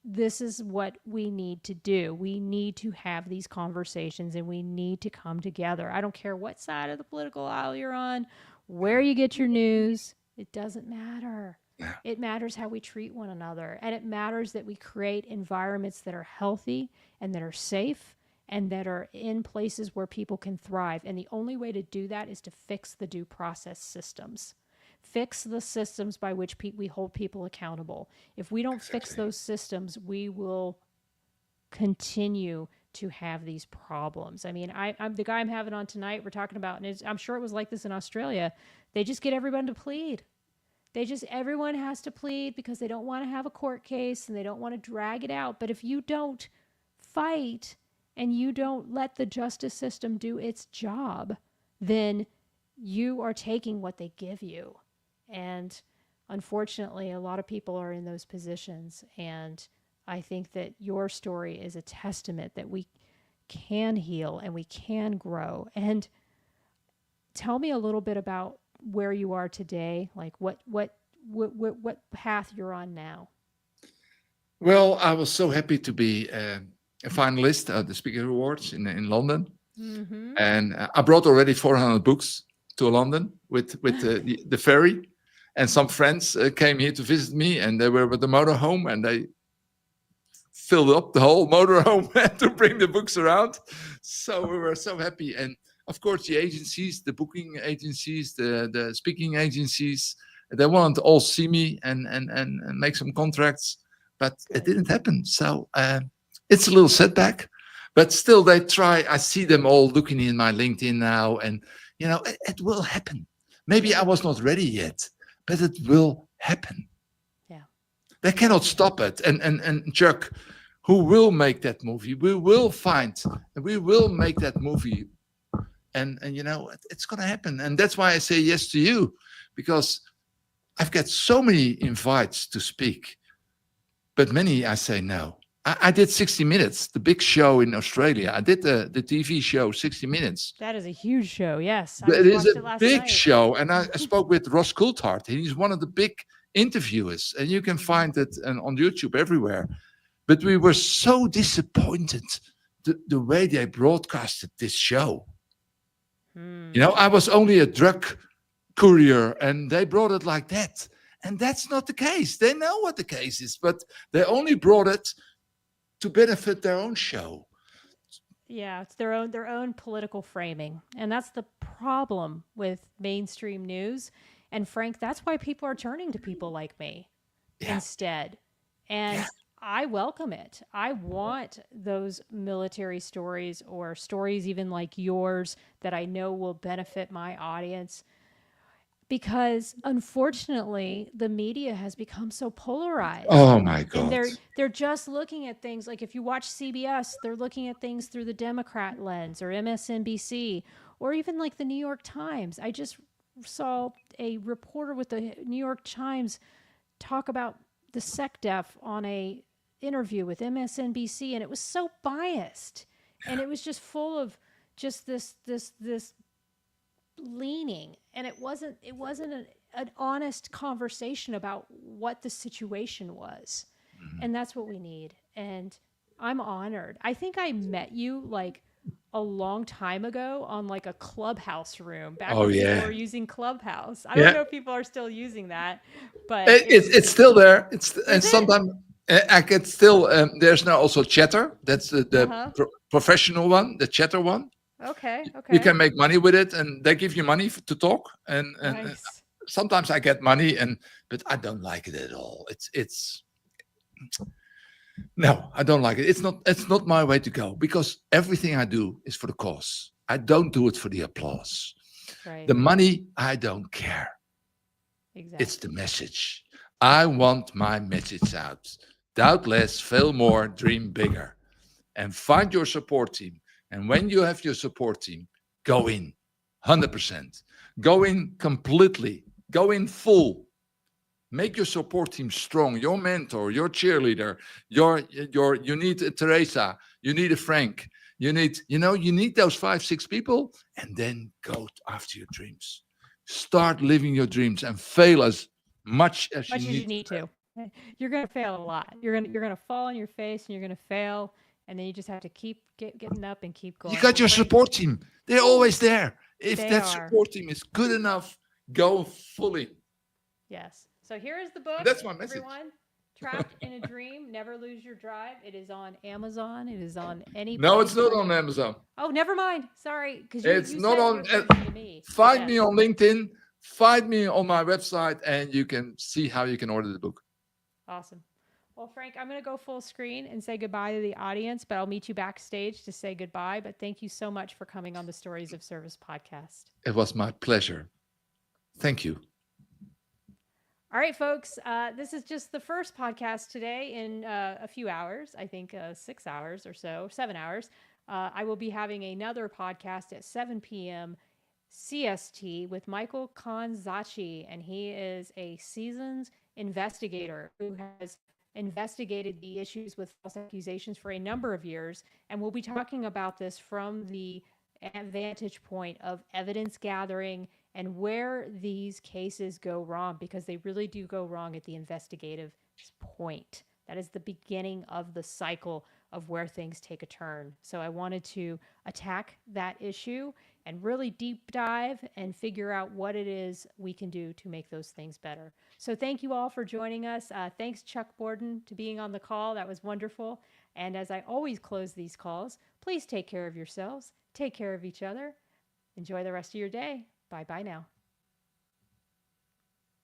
Speaker 1: this is what we need to do. We need to have these conversations and we need to come together. I don't care what side of the political aisle you're on, where you get your news, it doesn't matter.
Speaker 2: Yeah.
Speaker 1: It matters how we treat one another. And it matters that we create environments that are healthy and that are safe and that are in places where people can thrive. And the only way to do that is to fix the due process systems. Fix the systems by which we hold people accountable. If we don't fix those systems, we will continue to have these problems. I mean, I'm the guy I'm having on tonight, we're talking about, and I'm sure it was like this in Australia. They just get everyone to plead. Everyone has to plead because they don't want to have a court case and they don't want to drag it out. But if you don't fight and you don't let the justice system do its job, then you are taking what they give you. And unfortunately, a lot of people are in those positions. And I think that your story is a testament that we can heal and we can grow. And tell me a little bit about where you are today, like what path you're on now.
Speaker 2: Well, I was so happy to be a finalist at the Speaker Awards in London.
Speaker 1: Mm-hmm.
Speaker 2: And I brought already 400 books to London with the ferry. And some friends came here to visit me, and they were with the motorhome, and they filled up the whole motorhome to bring the books around. So we were so happy. And of course, the agencies, the booking agencies, the speaking agencies, they wanted to all see me and make some contracts, but it didn't happen. So it's a little setback, but still they try. I see them all looking in my LinkedIn now, and it will happen. Maybe I was not ready yet, but it will happen.
Speaker 1: Yeah.
Speaker 2: They cannot stop it. And Chuck, who will make that movie? We will make that movie. And it's going to happen. And that's why I say yes to you, because I've got so many invites to speak, but many I say no. I did 60 Minutes, the big show in Australia. I did the TV show 60 Minutes.
Speaker 1: That is a huge show. Yes.
Speaker 2: It is
Speaker 1: watched
Speaker 2: a
Speaker 1: it last
Speaker 2: big
Speaker 1: night.
Speaker 2: show. And I spoke with Ross Coulthard. He's one of the big interviewers, and you can find it on YouTube everywhere. But we were so disappointed the way they broadcasted this show. I was only a drug courier, and they brought it like that. And that's not the case. They know what the case is, but they only brought it to benefit their own show.
Speaker 1: Yeah, it's their own political framing. And that's the problem with mainstream news. And Frank, that's why people are turning to people like me instead. And I welcome it. I want those military stories, or stories even like yours that I know will benefit my audience. Because unfortunately, the media has become so polarized.
Speaker 2: Oh my God!
Speaker 1: And they're just looking at things like, if you watch CBS, they're looking at things through the Democrat lens, or MSNBC, or even like the New York Times. I just saw a reporter with the New York Times talk about the SecDef on a interview with MSNBC, and it was so biased, and it was just full of just this leaning, and it wasn't an honest conversation about what the situation was. And that's what we need. And I'm honored. I think I met you like a long time ago on like a Clubhouse room back when people were using Clubhouse. I don't know if people are still using that, but
Speaker 2: it's still there. Sometimes I can still. There's now also Chatter. That's the professional one, the Chatter one.
Speaker 1: Okay.
Speaker 2: You can make money with it, and they give you money to talk. And
Speaker 1: Nice.
Speaker 2: Sometimes I get money, but I don't like it at all. No, I don't like it. It's not my way to go, because everything I do is for the cause. I don't do it for the applause.
Speaker 1: Right.
Speaker 2: The money, I don't care.
Speaker 1: Exactly.
Speaker 2: It's the message. I want my message out. Doubt less, fail more, dream bigger, and find your support team. And when you have your support team, go in 100%. Go in completely. Go in full. Make your support team strong. Your mentor, your cheerleader, you need a Theresa, you need a Frank, you need those 5-6 people, and then go after your dreams. Start living your dreams and fail as much as you need
Speaker 1: to. You're going to fail a lot. You're going to fall on your face, and you're going to fail, and then you just have to keep getting up and keep going.
Speaker 2: You got your support team. They're always there. If that support team is good enough, go fully.
Speaker 1: Yes. So here is the book.
Speaker 2: That's my message.
Speaker 1: Everyone, Trapped in a Dream, Never Lose Your Drive. It is on Amazon. It is on any.
Speaker 2: No, it's not on Amazon.
Speaker 1: Oh, never mind. Sorry, because
Speaker 2: it's not on. Find me on LinkedIn. Find me on my website, and you can see how you can order the book.
Speaker 1: Awesome. Well, Frank, I'm going to go full screen and say goodbye to the audience, but I'll meet you backstage to say goodbye. But thank you so much for coming on the Stories of Service podcast.
Speaker 2: It was my pleasure. Thank you.
Speaker 1: All right, folks, this is just the first podcast today in a few hours, I think 6 hours or so, 7 hours. I will be having another podcast at 7 p.m. CST with Michael Kanzachi, and he is a seasoned investigator who has investigated the issues with false accusations for a number of years, and we'll be talking about this from the vantage point of evidence gathering and where these cases go wrong, because they really do go wrong at the investigative point. That is the beginning of the cycle of where things take a turn. So I wanted to attack that issue and really deep dive and figure out what it is we can do to make those things better. So thank you all for joining us. Thanks, Chuck Borden, to being on the call. That was wonderful. And as I always close these calls, please take care of yourselves, take care of each other. Enjoy the rest of your day. Bye-bye now.